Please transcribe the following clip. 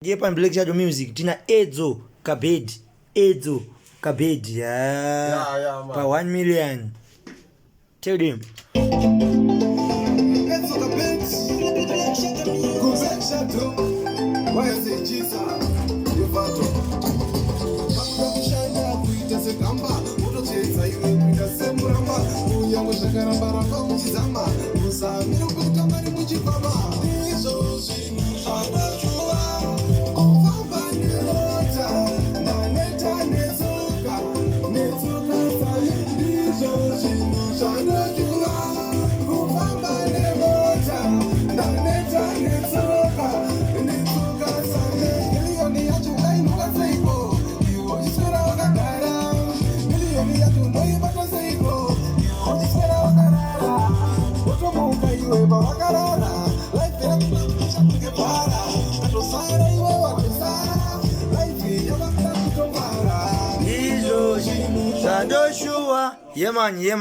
Yepan Black Shadow Music tina Edzo Kabedi Yeah, man. For 1 million. Tell them. Edzo Kabedi Black Shadow. Why is it Jesus? You vato. Bakura kushanya kuita sekamba. Utocheza iwe kuita semuramba. Uya mwishakaramba ramba kuchizama. Musamiro kuita mari muchipama. Izo zinu shadachua. Ovamba nerota. Naneta nezuka. Nezuka sani. Izo zinu shadachua. Ovamba nerota. Naneta nezuka. Nezuka sani. Milioni ya chulai nuka seiko. Iwo isura wakadara. Milioni ya chulai bata seiko. Iwo isura wakadara. Otomuka iwe bawakarara. Life ya kutakisha kukepara. Atosara iwe wakisara. Life ya kutakutongara. Izo Shadow Shua. Yeah man. Yeah.